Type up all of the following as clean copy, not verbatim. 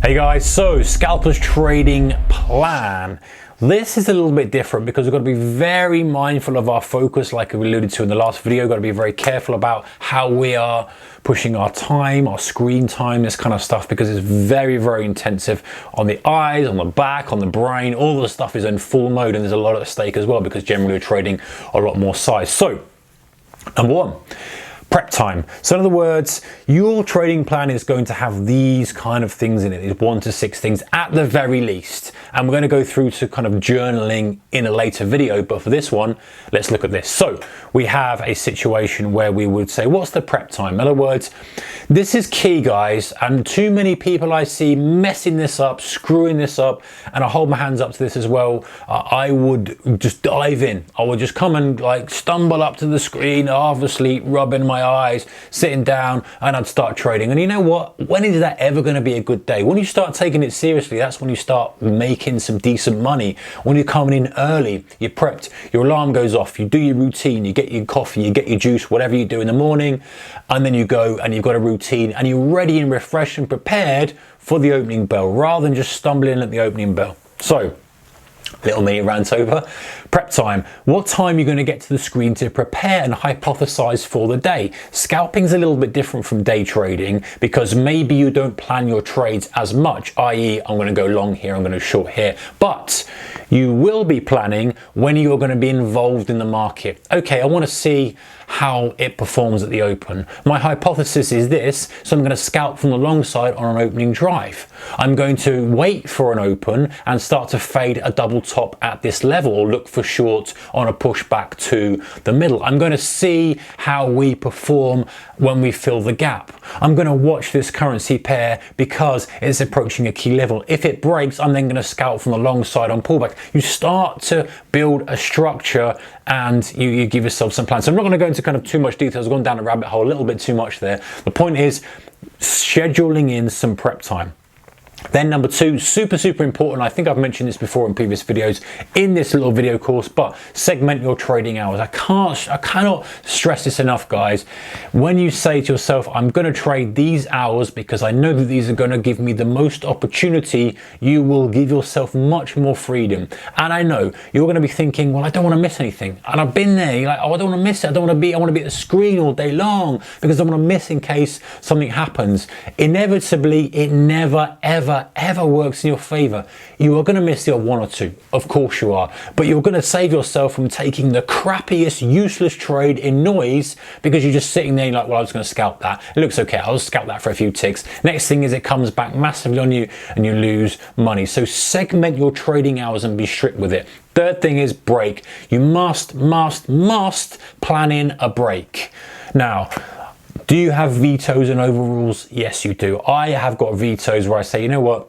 Hey guys, so Scalper's trading plan. This is a little bit different because we've got to be very mindful of our focus, like we alluded to in the last video. We've got to be very careful about how we are pushing our time, our screen time, this kind of stuff, because it's very, very intensive on the eyes, on the back, on the brain. All the stuff is in full mode, and there's a lot at stake as well because generally we're trading a lot more size. So, number one, prep time. So in other words, your trading plan is going to have these kind of things in it, these 1 to 6 things at the very least. And we're going to go through to kind of journaling in a later video, but for this one, let's look at this. So we have a situation where we would say, what's the prep time? In other words, this is key, guys, and too many people I see messing this up, screwing this up, and I hold my hands up to this as well. I would just dive in. I would just come and like stumble up to the screen, half asleep, rubbing my eyes, sitting down, and I'd start trading. And you know what? When is that ever going to be a good day? When you start taking it seriously, that's when you start making some decent money. When you're coming in early, you're prepped, your alarm goes off, you do your routine, you get your coffee, you get your juice, whatever you do in the morning, and then you go and you've got a routine and you're ready and refreshed and prepared for the opening bell rather than just stumbling in at the opening bell. So, little mini rant over. Prep time. What time are you going to get to the screen to prepare and hypothesize for the day? Scalping's a little bit different from day trading because maybe you don't plan your trades as much, i.e. I'm going to go long here, I'm going to short here, but you will be planning when you're going to be involved in the market. Okay, I want to see how it performs at the open. My hypothesis is this, so I'm going to scalp from the long side on an opening drive. I'm going to wait for an open and start to fade a double top at this level or look for short on a push back to the middle. I'm going to see how we perform when we fill the gap. I'm going to watch this currency pair because it's approaching a key level. If it breaks, I'm then going to scalp from the long side on pullback. You start to build a structure and you give yourself some plans. So I'm not going to go into kind of too much details. I've gone down a rabbit hole a little bit too much there. The point is scheduling in some prep time. Then number two, super important. I think I've mentioned this before in previous videos in this little video course, but segment your trading hours. I cannot stress this enough, guys. When you say to yourself, I'm going to trade these hours because I know that these are going to give me the most opportunity, you will give yourself much more freedom. And I know you're going to be thinking, well, I don't want to miss anything. And I've been there. You're like, oh, I don't want to miss it. I want to be at the screen all day long because I want to miss in case something happens. Inevitably, it never, ever works in your favor. You are going to miss the odd 1 or 2, of course you are, but you're going to save yourself from taking the crappiest, useless trade in noise because you're just sitting there and you're like, well, I was going to scalp that. It looks okay. I'll scalp that for a few ticks. Next thing is it comes back massively on you and you lose money. So segment your trading hours and be strict with it. Third thing is break. You must plan in a break. Now, do you have vetoes and overrules? Yes, you do. I have got vetoes where I say, you know what?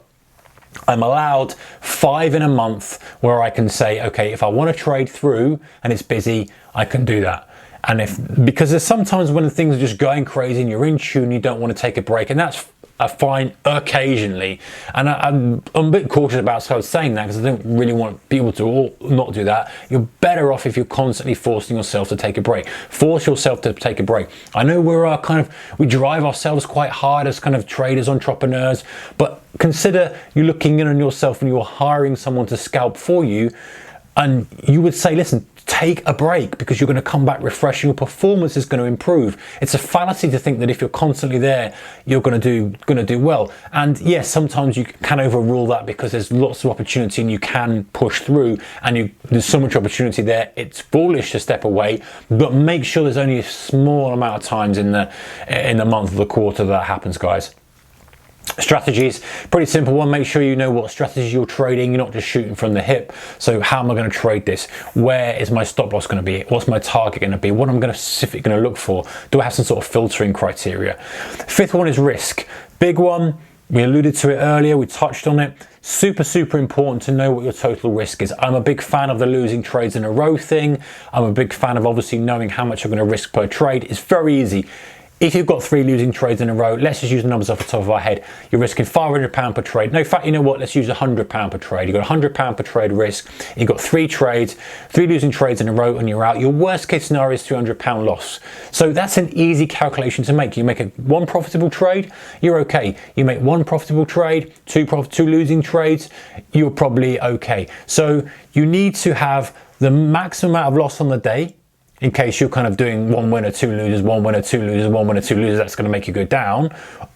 I'm allowed 5 in a month where I can say, okay, if I want to trade through and it's busy, I can do that. And because there's sometimes when things are just going crazy and you're in tune, you don't want to take a break, and that's fine occasionally. And I'm a bit cautious about saying that because I don't really want people to all not do that. You're better off if you're constantly forcing yourself to take a break. Force yourself to take a break. I know we drive ourselves quite hard as kind of traders, entrepreneurs, but consider you looking in on yourself and you're hiring someone to scalp for you, and you would say, listen, take a break because you're going to come back refreshed. Your performance is going to improve. It's a fallacy to think that if you're constantly there, you're going to do well. And yes, sometimes you can overrule that because there's lots of opportunity and you can push through, and there's so much opportunity there. It's foolish to step away, but make sure there's only a small amount of times in the month or the quarter that happens, guys. Strategies, pretty simple one. Make sure you know what strategy you're trading. You're not just shooting from the hip. So how am I going to trade this? Where is my stop loss going to be? What's my target going to be? What am I specifically going to look for? Do I have some sort of filtering criteria? Fifth one is risk. Big one. We alluded to it earlier. We touched on it. Super important to know what your total risk is. I'm a big fan of the losing trades in a row thing. I'm a big fan of obviously knowing how much I'm going to risk per trade. It's very easy. if you've got 3 losing trades in a row, let's just use the numbers off the top of our head. You're risking £500 per trade. No, in fact, you know what? Let's use £100 per trade. You've got £100 per trade risk. You've got 3 trades, 3 losing trades in a row, and you're out. Your worst case scenario is £300 loss. So that's an easy calculation to make. You make one profitable trade, you're okay. You make 1 profitable trade, 2 losing trades, you're probably okay. So you need to have the maximum amount of loss on the day, in case you're kind of doing 1 winner, 2 losers, 1 winner, 2 losers, 1 winner, 2 losers, that's going to make you go down.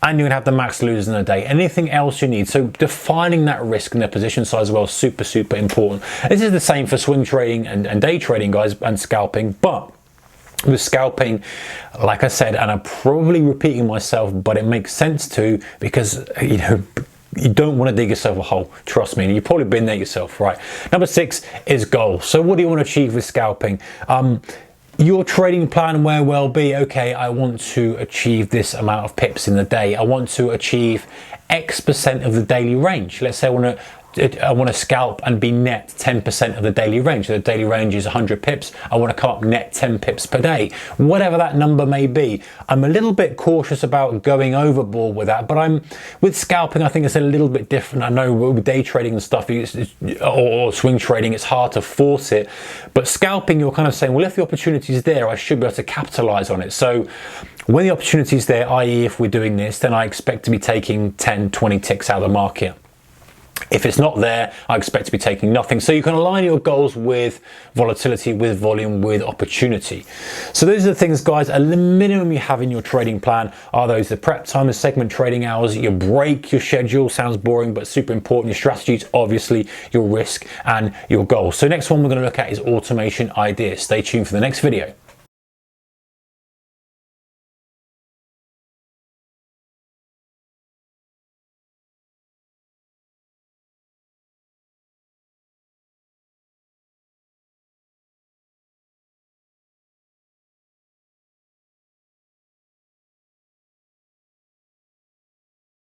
And you're going to have the max losers in a day. Anything else you need. So defining that risk and the position size as well is super, super important. This is the same for swing trading and day trading, guys, and scalping. But with scalping, like I said, and I'm probably repeating myself, but it makes sense too, because, you know, you don't want to dig yourself a hole, trust me. You've probably been there yourself, right? Number 6 is goals. So what do you want to achieve with scalping? Your trading plan may well be, okay, I want to achieve this amount of pips in the day. I want to achieve X% of the daily range. Let's say I want to scalp and be net 10% of the daily range. So the daily range is 100 pips. I want to come up net 10 pips per day, whatever that number may be. I'm a little bit cautious about going overboard with that, but with scalping, I think it's a little bit different. I know with day trading and stuff, or swing trading, it's hard to force it. But scalping, you're kind of saying, well, if the opportunity is there, I should be able to capitalize on it. So when the opportunity is there, i.e. if we're doing this, then I expect to be taking 10, 20 ticks out of the market. If it's not there, I expect to be taking nothing. So you can align your goals with volatility, with volume, with opportunity. So those are the things, guys. At the minimum you have in your trading plan are those: the prep time, the segment trading hours, your break, your schedule. Sounds boring, but super important. Your strategies, obviously, your risk and your goals. So next one we're going to look at is automation ideas. Stay tuned for the next video.